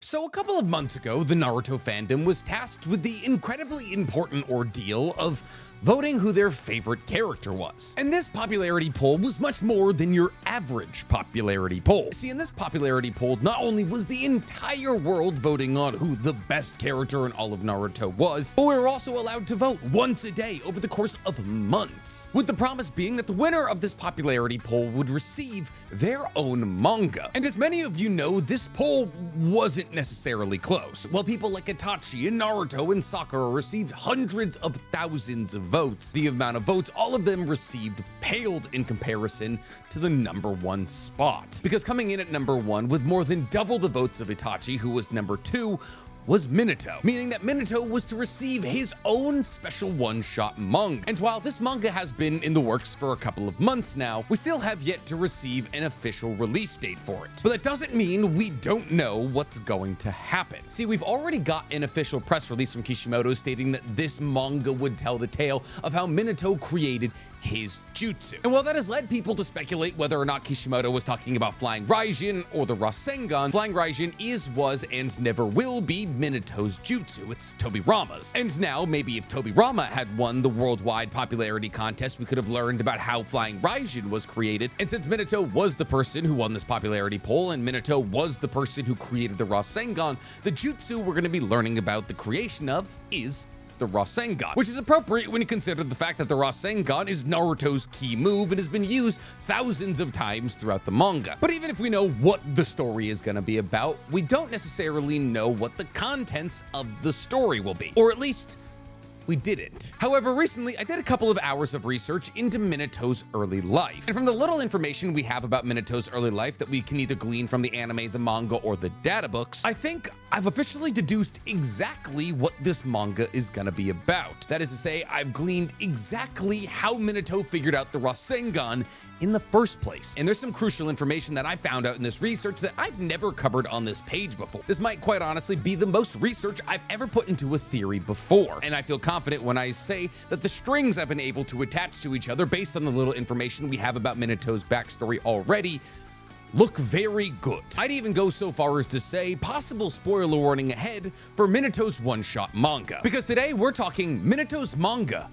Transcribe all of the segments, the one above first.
So a couple of months ago, the Naruto fandom was tasked with the incredibly important ordeal of voting who their favorite character was. And this popularity poll was much more than your average popularity poll. See, in this popularity poll, not only was the entire world voting on who the best character in all of Naruto was, but we were also allowed to vote once a day over the course of months, with the promise being that the winner of this popularity poll would receive their own manga. And as many of you know, this poll wasn't necessarily close. While people like Itachi and Naruto and Sakura received hundreds of thousands of votes, the amount of votes all of them received paled in comparison to the #1 spot. Because coming in at #1 with more than double the votes of Itachi, who was #2, was Minato, meaning that Minato was to receive his own special one-shot manga. And while this manga has been in the works for a couple of months now, we still have yet to receive an official release date for it. But that doesn't mean we don't know what's going to happen. See, we've already got an official press release from Kishimoto stating that this manga would tell the tale of how Minato created his jutsu. And while that has led people to speculate whether or not Kishimoto was talking about Flying Raijin or the Rasengan, Flying Raijin is, was, and never will be Minato's jutsu. It's Tobirama's. And now, maybe if Tobirama had won the worldwide popularity contest, we could have learned about how Flying Raijin was created. And since Minato was the person who won this popularity poll, and Minato was the person who created the Rasengan, the jutsu we're going to be learning about the creation of is the Rasengan, which is appropriate when you consider the fact that the Rasengan is Naruto's key move and has been used thousands of times throughout the manga. But even if we know what the story is going to be about, we don't necessarily know what the contents of the story will be, or at least we didn't. However, recently I did a couple of hours of research into Minato's early life. And from the little information we have about Minato's early life that we can either glean from the anime, the manga, or the data books, I think I've officially deduced exactly what this manga is gonna be about. That is to say, I've gleaned exactly how Minato figured out the Rasengan in the first place. And there's some crucial information that I found out in this research that I've never covered on this page before. This might quite honestly be the most research I've ever put into a theory before. And I feel confident when I say that the strings I've been able to attach to each other based on the little information we have about Minato's backstory already look very good. I'd even go so far as to say possible spoiler warning ahead for Minato's one-shot manga. Because today we're talking Minato's manga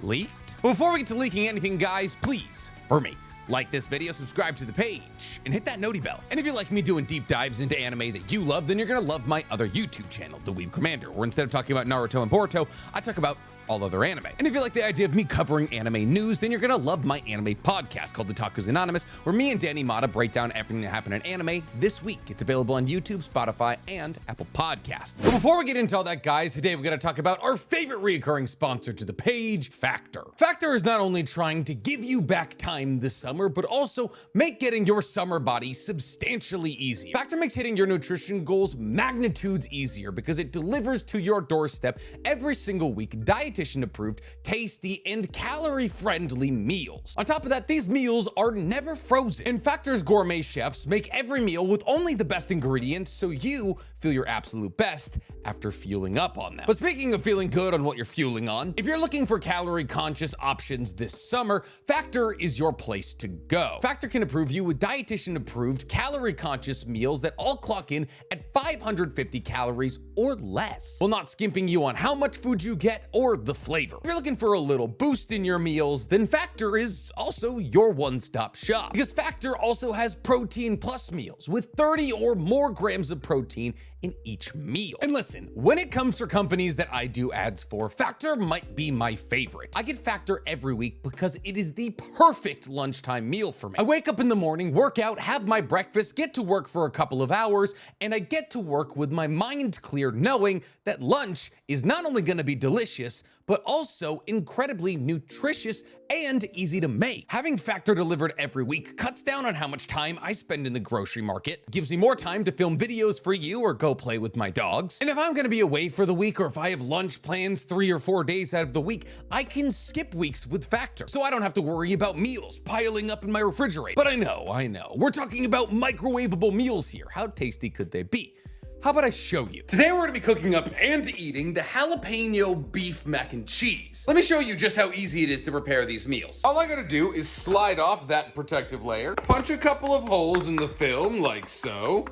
leaked. Before we get to leaking anything, guys, please, for me, like this video, subscribe to the page, and hit that noti bell. And if you like me doing deep dives into anime that you love, then you're gonna love my other YouTube channel, The Weeb Commander, where instead of talking about Naruto and Boruto, I talk about all other anime. And if you like the idea of me covering anime news, then you're gonna love my anime podcast called The Taku's Anonymous, where me and Danny Mata break down everything that happened in anime this week. It's available on YouTube, Spotify, and Apple Podcasts. So before we get into all that, guys, today we're gonna talk about our favorite reoccurring sponsor to the page, Factor. Factor is not only trying to give you back time this summer, but also make getting your summer body substantially easier. Factor makes hitting your nutrition goals magnitudes easier because it delivers to your doorstep every single week dietitian approved, tasty, and calorie-friendly meals. On top of that, these meals are never frozen. And Factor's gourmet chefs make every meal with only the best ingredients, so you feel your absolute best after fueling up on them. But speaking of feeling good on what you're fueling on, if you're looking for calorie-conscious options this summer, Factor is your place to go. Factor can approve you with dietitian-approved, calorie-conscious meals that all clock in at 550 calories or less, while not skimping you on how much food you get or the flavor. If you're looking for a little boost in your meals, then Factor is also your one-stop shop, because Factor also has protein plus meals with 30 or more grams of protein in each meal. And listen, when it comes to companies that I do ads for, Factor might be my favorite. I get Factor every week because it is the perfect lunchtime meal for me. I wake up in the morning, work out, have my breakfast, get to work for a couple of hours, and I get to work with my mind clear knowing that lunch is not only gonna be delicious, but also incredibly nutritious and easy to make. Having Factor delivered every week cuts down on how much time I spend in the grocery market, gives me more time to film videos for you or go play with my dogs. And if I'm gonna be away for the week, or if I have lunch plans 3 or 4 days out of the week, I can skip weeks with Factor, so I don't have to worry about meals piling up in my refrigerator. But I know, we're talking about microwavable meals here. How tasty could they be? How about I show you? Today we're gonna be cooking up and eating the jalapeno beef mac and cheese. Let me show you just how easy it is to prepare these meals. All I gotta do is slide off that protective layer, punch a couple of holes in the film like so,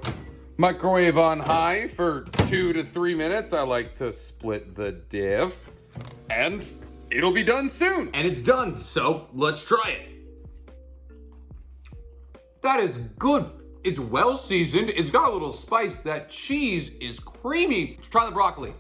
Microwave on high for 2 to 3 minutes. I like to split the diff. And it'll be done soon. And it's done, so let's try it. That is good. It's well seasoned. It's got a little spice. That cheese is creamy. Let's try the broccoli.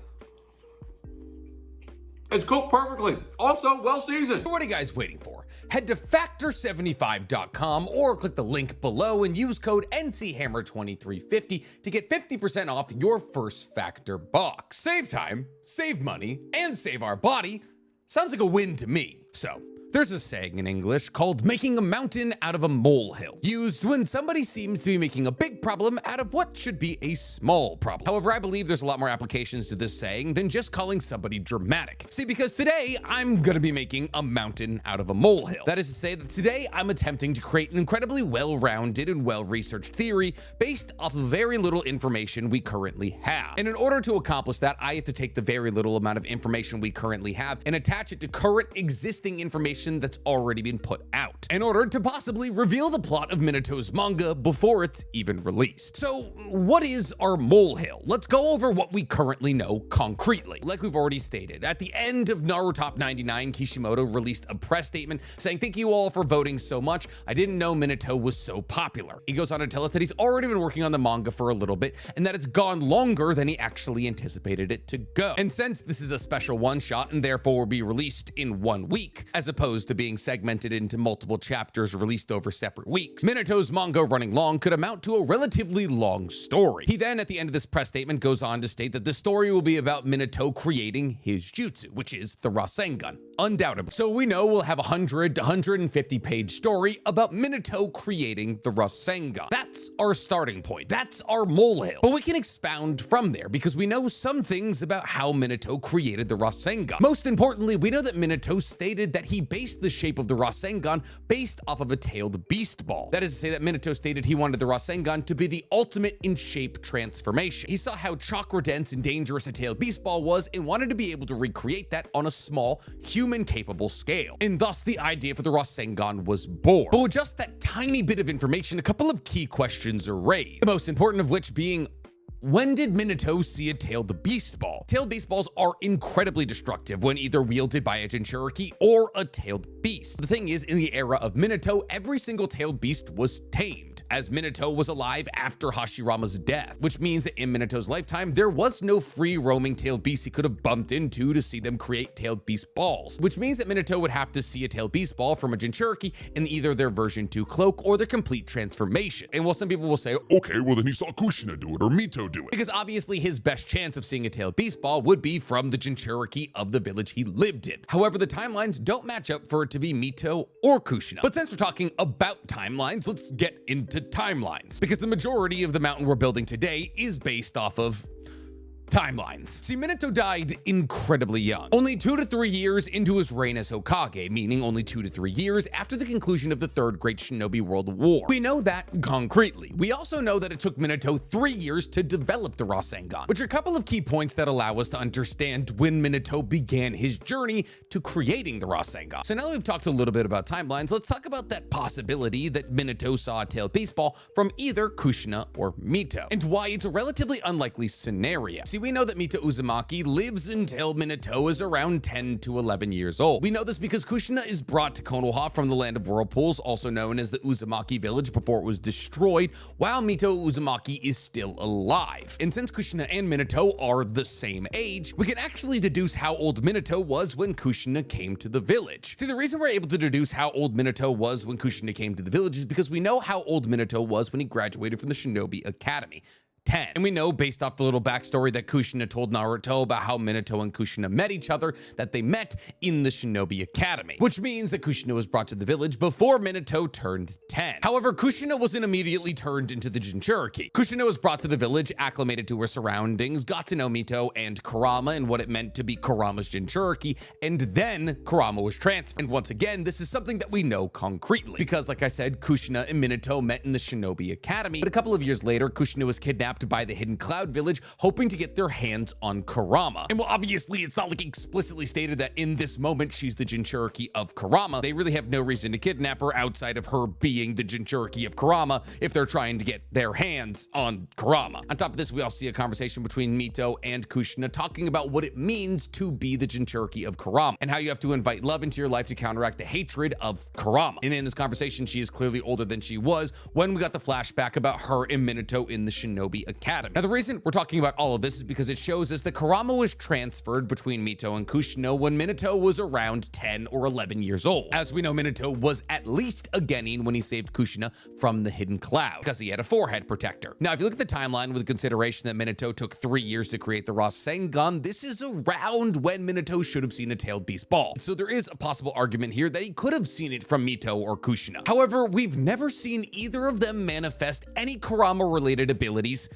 It's cooked perfectly. Also well seasoned. What are you guys waiting for? Head to factor75.com or click the link below and use code NCHammer2350 to get 50% off your first Factor box. Save time, save money, and save our body. Sounds like a win to me. So, there's a saying in English called making a mountain out of a molehill, used when somebody seems to be making a big problem out of what should be a small problem. However, I believe there's a lot more applications to this saying than just calling somebody dramatic. See, because today I'm gonna be making a mountain out of a molehill. That is to say that today I'm attempting to create an incredibly well-rounded and well-researched theory based off of very little information we currently have. And in order to accomplish that, I have to take the very little amount of information we currently have and attach it to current existing information that's already been put out in order to possibly reveal the plot of Minato's manga before it's even released. So what is our molehill? Let's go over what we currently know concretely. Like we've already stated, at the end of Naruto Top 99, Kishimoto released a press statement saying, "Thank you all for voting so much. I didn't know Minato was so popular." He goes on to tell us that he's already been working on the manga for a little bit and that it's gone longer than he actually anticipated it to go. And since this is a special one-shot and therefore will be released in 1 week, as opposed to being segmented into multiple chapters released over separate weeks, Minato's manga running long could amount to a relatively long story. He then, at the end of this press statement, goes on to state that the story will be about Minato creating his jutsu, which is the Rasengan, undoubtedly. So we know we'll have a 100 to 150 page story about Minato creating the Rasengan. That's our starting point. That's our molehill. But we can expound from there because we know some things about how Minato created the Rasengan. Most importantly, we know that Minato stated that he based the shape of the Rasengan based off of a tailed beast ball. That is to say that Minato stated he wanted the Rasengan to be the ultimate in shape transformation. He saw how chakra dense and dangerous a tailed beast ball was and wanted to be able to recreate that on a small, human capable scale. And thus the idea for the Rasengan was born. But with just that tiny bit of information, a couple of key questions are raised. The most important of which being, when did Minato see a tailed beast ball? Tailed beast balls are incredibly destructive when either wielded by a jinchuriki or a tailed beast. The thing is, in the era of Minato, every single tailed beast was tamed, as Minato was alive after Hashirama's death, which means that in Minato's lifetime, there was no free roaming tailed beast he could have bumped into to see them create tailed beast balls, which means that Minato would have to see a tailed beast ball from a jinchuriki in either their version 2 cloak or their complete transformation. And while some people will say, Okay, well then he saw Kushina do it, or Mito do it. because obviously his best chance of seeing a tailed beast ball would be from the jinchuriki of the village he lived in. However, the timelines don't match up for it to be Mito or Kushina. But since we're talking about timelines, let's get into timelines, because the majority of the mountain we're building today is based off of timelines. See, Minato died incredibly young, only 2 to 3 years into his reign as Hokage, meaning only 2 to 3 years after the conclusion of the Third Great Shinobi World War. We know that concretely. We also know that it took Minato 3 years to develop the Rasengan, which are a couple of key points that allow us to understand when Minato began his journey to creating the Rasengan. So now that we've talked a little bit about timelines, let's talk about that possibility that Minato saw a tailed beast ball from either Kushina or Mito, and why it's a relatively unlikely scenario. See, we know that Mito Uzumaki lives until Minato is around 10 to 11 years old. We know this because Kushina is brought to Konoha from the Land of Whirlpools, also known as the Uzumaki village before it was destroyed, while Mito Uzumaki is still alive. And since Kushina and Minato are the same age, we can actually deduce how old Minato was when Kushina came to the village. See, the reason we're able to deduce how old Minato was when Kushina came to the village is because we know how old Minato was when he graduated from the Shinobi Academy. 10. And we know, based off the little backstory that Kushina told Naruto about how Minato and Kushina met each other, that they met in the Shinobi Academy, which means that Kushina was brought to the village before Minato turned 10. However, Kushina wasn't immediately turned into the Jinchuriki. Kushina was brought to the village, acclimated to her surroundings, got to know Mito and Kurama and what it meant to be Kurama's Jinchuriki, and then Kurama was transferred. And once again, this is something that we know concretely, because like I said, Kushina and Minato met in the Shinobi Academy, but a couple of years later, Kushina was kidnapped trapped by the Hidden Cloud Village, hoping to get their hands on Kurama. And well, obviously, it's not like explicitly stated that in this moment she's the Jinchuriki of Kurama. They really have no reason to kidnap her outside of her being the Jinchuriki of Kurama if they're trying to get their hands on Kurama. On top of this, we also see a conversation between Mito and Kushina talking about what it means to be the Jinchuriki of Kurama and how you have to invite love into your life to counteract the hatred of Kurama. And in this conversation, she is clearly older than she was when we got the flashback about her and Minato in the Shinobi Academy. Now, the reason we're talking about all of this is because it shows us that Kurama was transferred between Mito and Kushina when Minato was around 10 or 11 years old. As we know, Minato was at least a genin when he saved Kushina from the Hidden Cloud because he had a forehead protector. Now, if you look at the timeline with consideration that Minato took 3 years to create the Rasengan, this is around when Minato should have seen a tailed beast ball. So there is a possible argument here that he could have seen it from Mito or Kushina. However, we've never seen either of them manifest any Kurama-related abilities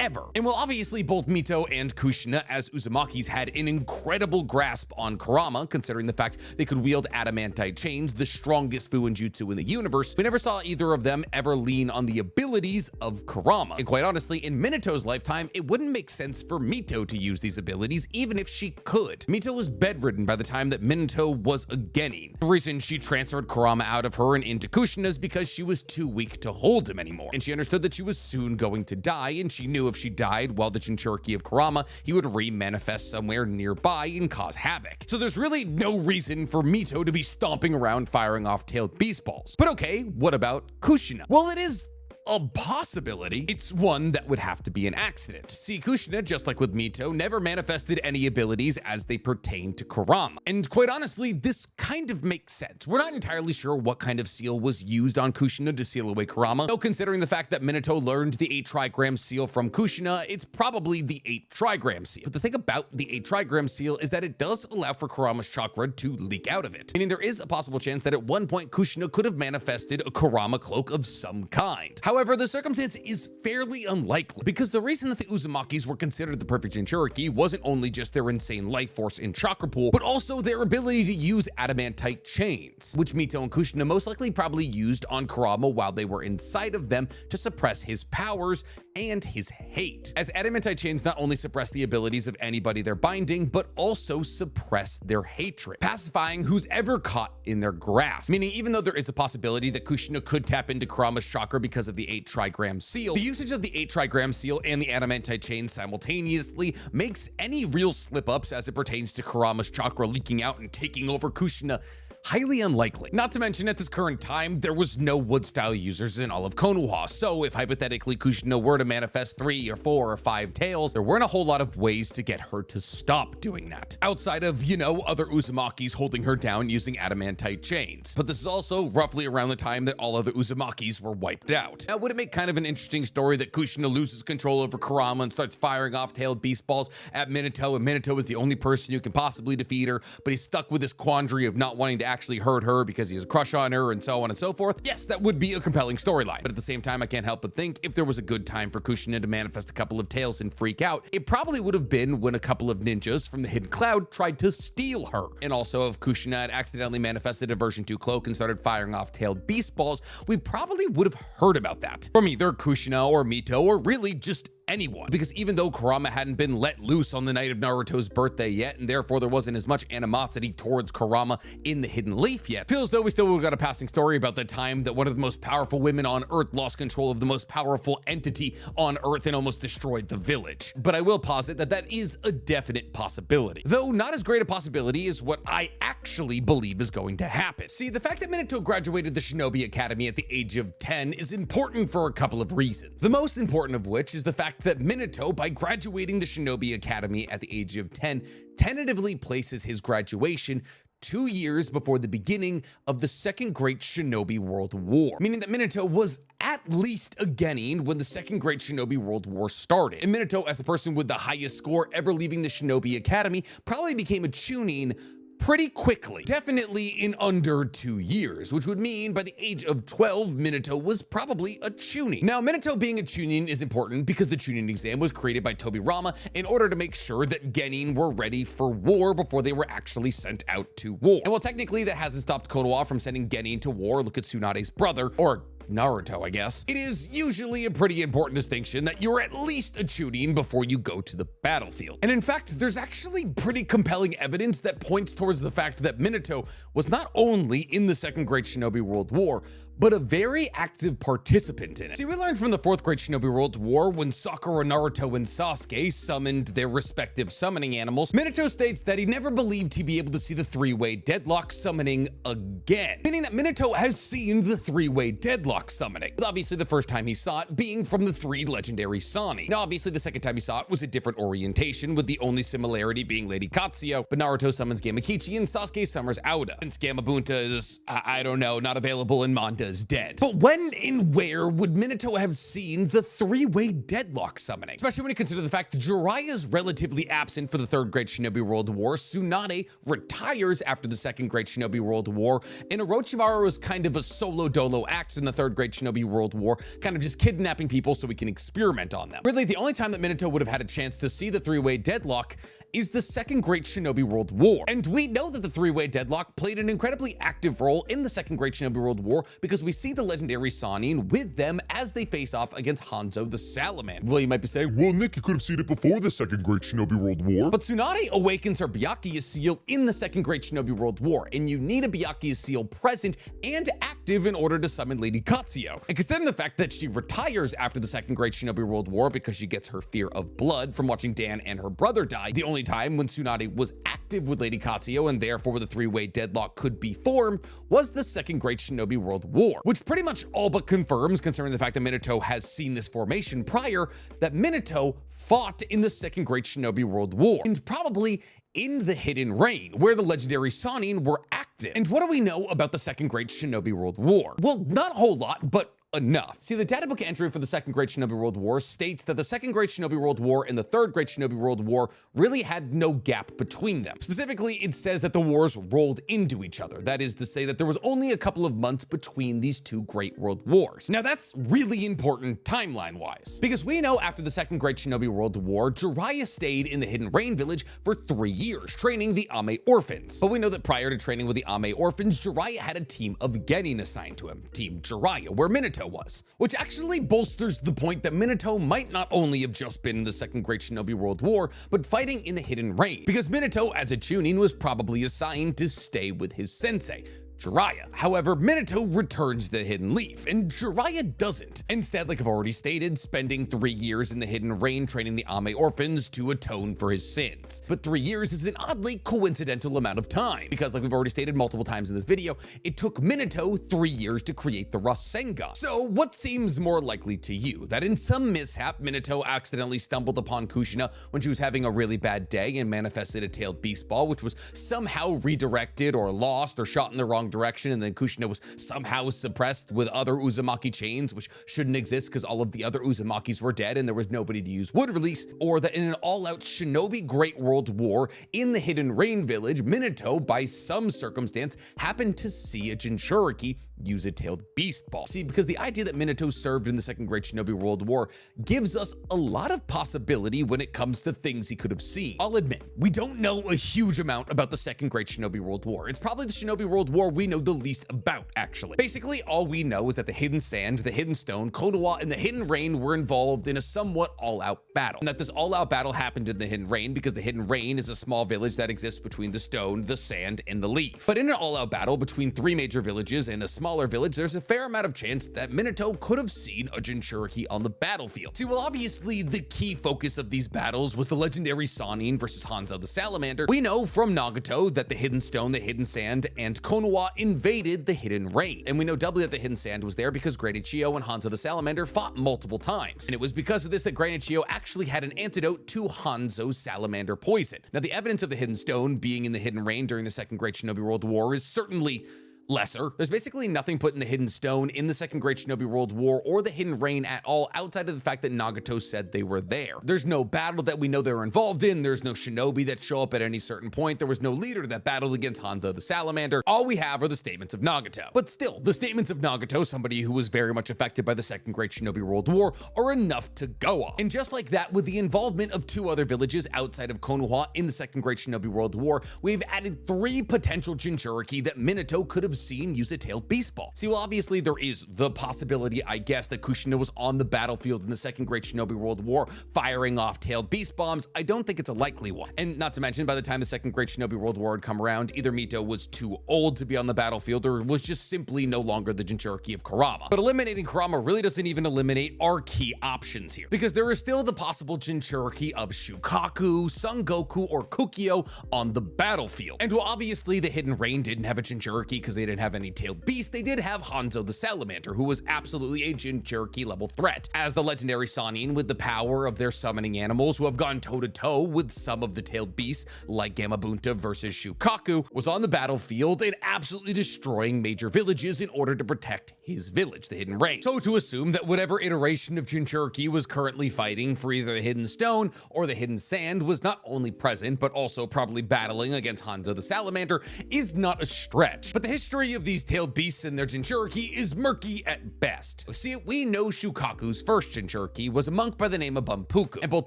ever. And while obviously both Mito and Kushina as Uzumakis had an incredible grasp on Kurama, considering the fact they could wield adamantite chains, the strongest Fuinjutsu in the universe, we never saw either of them ever lean on the abilities of Kurama. And quite honestly, in Minato's lifetime, it wouldn't make sense for Mito to use these abilities even if she could. Mito was bedridden by the time that Minato was a genin. The reason she transferred Kurama out of her and into Kushina is because she was too weak to hold him anymore. And she understood that she was soon going to die, and she knew if she died while the Jinchuriki of Kurama, he would re-manifest somewhere nearby and cause havoc. So there's really no reason for Mito to be stomping around firing off tailed beast balls. But okay, what about Kushina? Well, it is a possibility. It's one that would have to be an accident. See, Kushina, just like with Mito, never manifested any abilities as they pertain to Kurama. And quite honestly, this kind of makes sense. We're not entirely sure what kind of seal was used on Kushina to seal away Kurama, though considering the fact that Minato learned the 8 trigram seal from Kushina, it's probably the 8 trigram seal. But the thing about the 8 trigram seal is that it does allow for Kurama's chakra to leak out of it, meaning there is a possible chance that at one point Kushina could have manifested a Kurama cloak of some kind. However, the circumstance is fairly unlikely because the reason that the Uzumakis were considered the perfect Jinchuriki wasn't only just their insane life force and chakra pool, but also their ability to use adamantite chains, which Mito and Kushina most likely probably used on Kurama while they were inside of them to suppress his powers and his hate. As adamantite chains not only suppress the abilities of anybody they're binding, but also suppress their hatred, pacifying who's ever caught in their grasp. Meaning, even though there is a possibility that Kushina could tap into Kurama's chakra because of the 8 trigram seal, the usage of the 8 trigram seal and the adamantite chain simultaneously makes any real slip-ups as it pertains to Kurama's chakra leaking out and taking over Kushina highly unlikely. Not to mention, at this current time, there was no wood-style users in all of Konoha, so if hypothetically Kushina were to manifest 3 or 4 or 5 tails, there weren't a whole lot of ways to get her to stop doing that, outside of, you know, other Uzumakis holding her down using adamantite chains. But this is also roughly around the time that all other Uzumakis were wiped out. Now, would it make kind of an interesting story that Kushina loses control over Kurama and starts firing off tailed beast balls at Minato, and Minato is the only person who can possibly defeat her, but he's stuck with this quandary of not wanting to actually hurt her because he has a crush on her and so on and so forth? Yes, that would be a compelling storyline. But at the same time, I can't help but think if there was a good time for Kushina to manifest a couple of tails and freak out, it probably would have been when a couple of ninjas from the Hidden Cloud tried to steal her. And also, if Kushina had accidentally manifested a version 2 cloak and started firing off tailed beast balls, we probably would have heard about that from either Kushina or Mito, or really just anyone, because even though Kurama hadn't been let loose on the night of Naruto's birthday yet, and therefore there wasn't as much animosity towards Kurama in the Hidden Leaf yet, feels though we still would have got a passing story about the time that one of the most powerful women on Earth lost control of the most powerful entity on Earth and almost destroyed the village. But I will posit that that is a definite possibility, though not as great a possibility as what I actually believe is going to happen. See, the fact that Minato graduated the Shinobi Academy at the age of 10 is important for a couple of reasons. The most important of which is the fact that Minato, by graduating the Shinobi Academy at the age of 10, tentatively places his graduation 2 years before the beginning of the Second Great Shinobi World War, meaning that Minato was at least a genin when the Second Great Shinobi World War started. And Minato, as the person with the highest score ever leaving the Shinobi Academy, probably became a chunin pretty quickly, definitely in under 2 years, which would mean by the age of 12, Minato was probably a chunin. Now, Minato being a chunin is important because the chunin exam was created by Tobirama in order to make sure that genin were ready for war before they were actually sent out to war. And while technically that hasn't stopped Konoha from sending genin to war, look at Tsunade's brother, or Naruto, I guess, it is usually a pretty important distinction that you're at least a chunin before you go to the battlefield. And in fact, there's actually pretty compelling evidence that points towards the fact that Minato was not only in the Second Great Shinobi World War, but a very active participant in it. See, we learned from the Fourth Great Shinobi World War when Sakura, Naruto, and Sasuke summoned their respective summoning animals. Minato states that he never believed he'd be able to see the three-way deadlock summoning again, meaning that Minato has seen the three-way deadlock summoning, with obviously the first time he saw it being from the three legendary Sani. Now, obviously the second time he saw it was a different orientation, with the only similarity being Lady Katsuyo, but Naruto summons Gamakichi and Sasuke summons Aoda, and Gamabunta is, I don't know, not available in Manga is dead. But when and where would Minato have seen the three-way deadlock summoning? Especially when you consider the fact that Jiraiya is relatively absent for the Third Great Shinobi World War, Tsunade retires after the Second Great Shinobi World War, and Orochimaru is kind of a solo dolo act in the Third Great Shinobi World War, kind of just kidnapping people so we can experiment on them. Really, the only time that Minato would have had a chance to see the three-way deadlock is the Second Great Shinobi World War. And we know that the three-way deadlock played an incredibly active role in the Second Great Shinobi World War because we see the legendary Sannin with them as they face off against Hanzo the Salamander. Well, you might be saying, Well, Nick, you could have seen it before the Second Great Shinobi World War. but Tsunade awakens her Byakuya seal in the Second Great Shinobi World War, and you need a Byakuya seal present and active in order to summon Lady Katsuyo. And considering the fact that she retires after the Second Great Shinobi World War because she gets her fear of blood from watching Dan and her brother die, the only time when Tsunade was active with Lady Katsuyo and therefore the three-way deadlock could be formed was the Second Great Shinobi World War, which pretty much all but confirms, considering the fact that Minato has seen this formation prior, that Minato fought in the Second Great Shinobi World War, and probably in the Hidden Rain, where the legendary Sannin were active. And what do we know about the Second Great Shinobi World War? Well, not a whole lot, but enough. See, the data book entry for the Second Great Shinobi World War states that the Second Great Shinobi World War and the Third Great Shinobi World War really had no gap between them. Specifically, it says that the wars rolled into each other. That is to say that there was only a couple of months between these two great world wars. Now, that's really important timeline-wise, because we know after the Second Great Shinobi World War, Jiraiya stayed in the Hidden Rain village for 3 years, training the Ame orphans. But we know that prior to training with the Ame orphans, Jiraiya had a team of Genin assigned to him, Team Jiraiya, where Minato was, which actually bolsters the point that Minato might not only have just been in the Second Great Shinobi World War, but fighting in the Hidden Rain, because Minato, as a chunin, was probably assigned to stay with his sensei, Jiraiya. However, Minato returns the Hidden Leaf, and Jiraiya doesn't. Instead, like I've already stated, spending 3 years in the Hidden Rain training the Ame orphans to atone for his sins. But 3 years is an oddly coincidental amount of time, because like we've already stated multiple times in this video, it took Minato 3 years to create the Rasengan. So what seems more likely to you? That in some mishap, Minato accidentally stumbled upon Kushina when she was having a really bad day and manifested a tailed beast ball, which was somehow redirected or lost or shot in the wrong direction, and then Kushina was somehow suppressed with other Uzumaki chains, which shouldn't exist because all of the other Uzumakis were dead and there was nobody to use wood release, or that in an all-out Shinobi Great World War in the Hidden Rain village, Minato, by some circumstance, happened to see a jinchuriki use a tailed beast ball. See, because the idea that Minato served in the Second Great Shinobi World War gives us a lot of possibility when it comes to things he could have seen. I'll admit, we don't know a huge amount about the Second Great Shinobi World War. It's probably the Shinobi World War we know the least about, actually. Basically, all we know is that the Hidden Sand, the Hidden Stone, Konoha, and the Hidden Rain were involved in a somewhat all-out battle. And that this all-out battle happened in the Hidden Rain because the Hidden Rain is a small village that exists between the stone, the sand, and the leaf. But in an all-out battle between 3 major villages and a smaller village, there's a fair amount of chance that Minato could have seen a jinchuriki on the battlefield. See, well, obviously, the key focus of these battles was the legendary Sannin versus Hanzo the Salamander. We know from Nagato that the Hidden Stone, the Hidden Sand, and Konoha invaded the Hidden Rain. And we know doubly that the Hidden Sand was there because Granny Chiyo and Hanzo the Salamander fought multiple times. And it was because of this that Granny Chiyo actually had an antidote to Hanzo's salamander poison. Now, the evidence of the Hidden Stone being in the Hidden Rain during the Second Great Shinobi World War is certainly lesser. There's basically nothing put in the Hidden Stone in the Second Great Shinobi World War or the Hidden Rain at all outside of the fact that Nagato said they were there. There's no battle that we know they were involved in. There's no shinobi that show up at any certain point. There was no leader that battled against Hanzo the Salamander. All we have are the statements of Nagato. But still, the statements of Nagato, somebody who was very much affected by the Second Great Shinobi World War, are enough to go on. And just like that, with the involvement of 2 other villages outside of Konoha in the Second Great Shinobi World War, we've added 3 potential jinchuriki that Minato could have have seen use a tailed beast ball? See, well, obviously there is the possibility, I guess, that Kushina was on the battlefield in the Second Great Shinobi World War firing off tailed beast bombs. I don't think it's a likely one. And not to mention, by the time the Second Great Shinobi World War had come around, either Mito was too old to be on the battlefield or was just simply no longer the Jinchuriki of Kurama. But eliminating Kurama really doesn't even eliminate our key options here, because there is still the possible Jinchuriki of Shukaku, Son Goku, or Kukyo on the battlefield. And while obviously the Hidden Rain didn't have a Jinchuriki because they didn't have any tailed beast, they did have Hanzo the Salamander, who was absolutely a Jinchuriki level threat, as the legendary Sannin with the power of their summoning animals who have gone toe-to-toe with some of the tailed beasts like Gamabunta versus Shukaku, was on the battlefield and absolutely destroying major villages in order to protect his village, the Hidden Rain. So to assume that whatever iteration of Jinchuriki was currently fighting for either the Hidden Stone or the Hidden Sand was not only present but also probably battling against Hanzo the Salamander is not a stretch. But the history of these tailed beasts and their Jinchuriki is murky at best. See, we know Shukaku's first Jinchuriki was a monk by the name of Banpuku, and both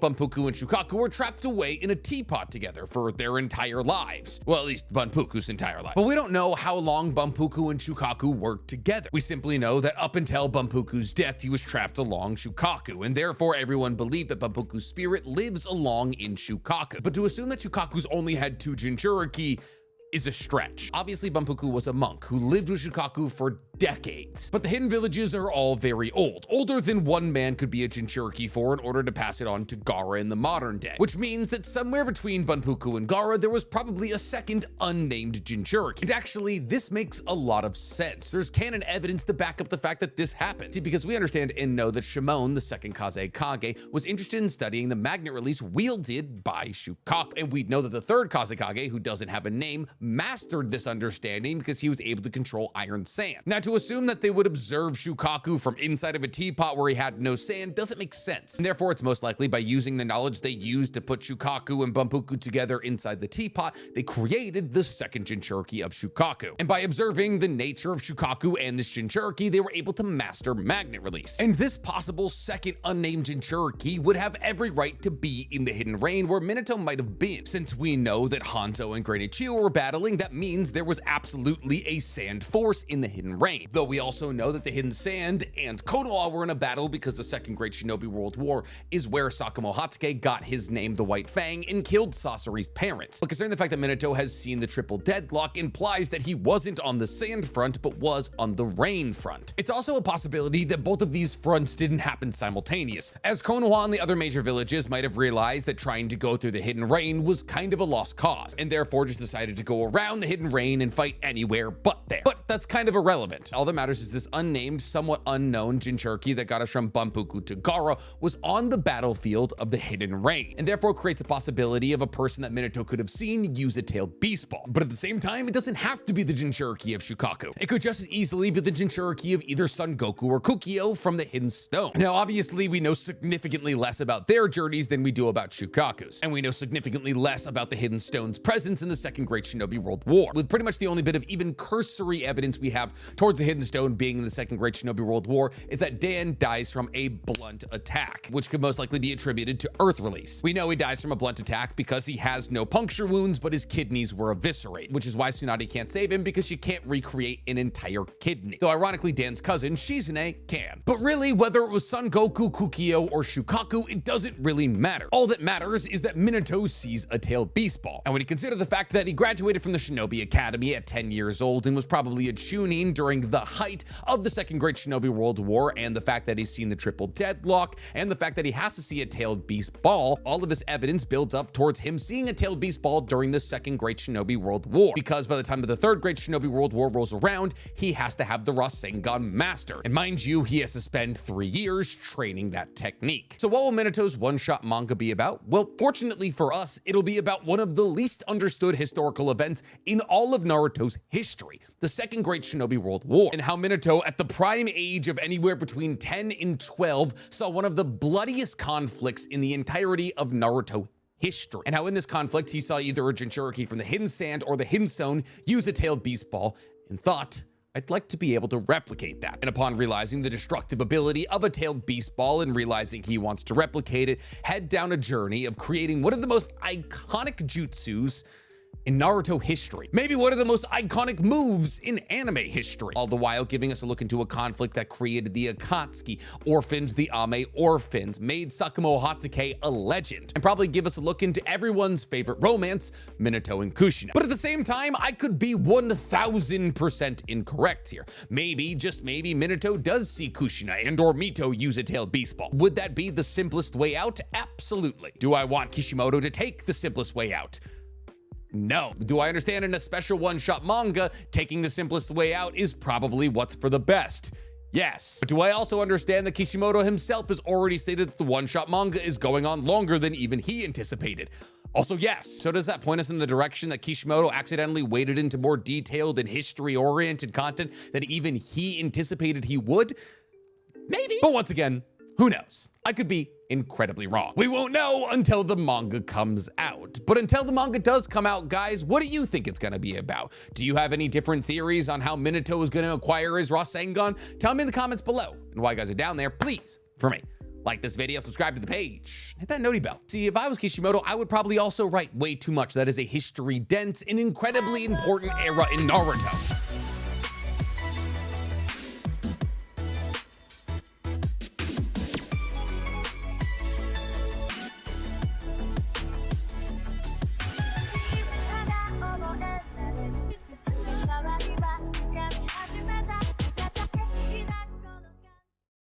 Banpuku and Shukaku were trapped away in a teapot together for their entire lives. Well, at least Banpuku's entire life. But we don't know how long Banpuku and Shukaku worked together. We simply know that up until Banpuku's death, he was trapped along Shukaku, and therefore everyone believed that Banpuku's spirit lives along in Shukaku. But to assume that Shukaku's only had two Jinchuriki is a stretch. Obviously, Banpuku was a monk who lived with Shukaku for decades, but the hidden villages are all very old, older than one man could be a Jinchuriki for in order to pass it on to Gaara in the modern day, which means that somewhere between Banpuku and Gaara, there was probably a second unnamed Jinchuriki. And actually, this makes a lot of sense. There's canon evidence to back up the fact that this happened. See, because we understand and know that Shimon, the second Kazekage, was interested in studying the magnet release wielded by Shukaku, and we know that the third Kazekage, who doesn't have a name, mastered this understanding because he was able to control iron sand. Now, to assume that they would observe Shukaku from inside of a teapot where he had no sand doesn't make sense. And therefore, it's most likely by using the knowledge they used to put Shukaku and Banpuku together inside the teapot, they created the second Jinchuriki of Shukaku. And by observing the nature of Shukaku and this Jinchuriki, they were able to master magnet release. And this possible second unnamed Jinchuriki would have every right to be in the Hidden Rain where Minato might have been. Since we know that Hanzo and Granichio were battling, that means there was absolutely a sand force in the Hidden Rain. Though we also know that the Hidden Sand and Konoha were in a battle because the Second Great Shinobi World War is where Sakamo Hatsuke got his name, the White Fang, and killed Sasori's parents. But considering the fact that Minato has seen the triple deadlock implies that he wasn't on the sand front, but was on the rain front. It's also a possibility that both of these fronts didn't happen simultaneously, as Konoha and the other major villages might have realized that trying to go through the Hidden Rain was kind of a lost cause, and therefore just decided to go around the Hidden Rain and fight anywhere but there. But that's kind of irrelevant. All that matters is this unnamed, somewhat unknown Jinchuriki that got us from Banpuku to Gaara was on the battlefield of the Hidden Rain, and therefore creates a possibility of a person that Minato could have seen use a tailed beast ball. But at the same time, it doesn't have to be the Jinchuriki of Shukaku. It could just as easily be the Jinchuriki of either Son Goku or Kukyo from the Hidden Stone. Now, obviously, we know significantly less about their journeys than we do about Shukaku's, and we know significantly less about the Hidden Stone's presence in the Second Great Shinobi World War, with pretty much the only bit of even cursory evidence we have towards the Hidden Stone being in the Second Great Shinobi World War is that Dan dies from a blunt attack, which could most likely be attributed to Earth release. We know he dies from a blunt attack because he has no puncture wounds, but his kidneys were eviscerated, which is why Tsunade can't save him because she can't recreate an entire kidney. Though ironically, Dan's cousin, Shizune, can. But really, whether it was Son Goku, Kukyo, or Shukaku, it doesn't really matter. All that matters is that Minato sees a tailed beast ball. And when you consider the fact that he graduated from the Shinobi Academy at 10 years old and was probably a chunin during the height of the Second Great Shinobi World War, and the fact that he's seen the triple deadlock, and the fact that he has to see a tailed beast ball, all of this evidence builds up towards him seeing a tailed beast ball during the Second Great Shinobi World War, because by the time of the Third Great Shinobi World War rolls around, he has to have the Rasengan master. And mind you, he has to spend 3 years training that technique. So what will Minato's one-shot manga be about? Well, fortunately for us, it'll be about one of the least understood historical events in all of Naruto's history, the Second Great Shinobi World War, and how Minato, at the prime age of anywhere between 10 and 12, saw one of the bloodiest conflicts in the entirety of Naruto history, and how in this conflict he saw either a Jinchuriki from the Hidden Sand or the Hidden Stone use a tailed beast ball, and thought, I'd like to be able to replicate that. And upon realizing the destructive ability of a tailed beast ball and realizing he wants to replicate it, head down a journey of creating one of the most iconic jutsus in Naruto history, maybe one of the most iconic moves in anime history, all the while giving us a look into a conflict that created the Akatsuki, orphaned the Ame orphans, made Sakamoto Hatake a legend, and probably give us a look into everyone's favorite romance, Minato and Kushina. But at the same time, I could be 1000% incorrect here. Maybe, just maybe, Minato does see Kushina and or Mito use a tailed beast ball. Would that be the simplest way out? Absolutely. Do I want Kishimoto to take the simplest way out? No. Do I understand in a special one-shot manga, taking the simplest way out is probably what's for the best? Yes. But do I also understand that Kishimoto himself has already stated that the one-shot manga is going on longer than even he anticipated? Also, yes. So does that point us in the direction that Kishimoto accidentally waded into more detailed and history-oriented content than even he anticipated he would? Maybe. But once again, who knows? I could be incredibly wrong. We won't know until the manga comes out. But until the manga does come out, guys, what do you think it's gonna be about? Do you have any different theories on how Minato is gonna acquire his Rasengan? Tell me in the comments below. And while you guys are down there, please, for me, like this video, subscribe to the page, hit that noti bell. See, if I was Kishimoto, I would probably also write way too much that is a history-dense and incredibly important era in Naruto.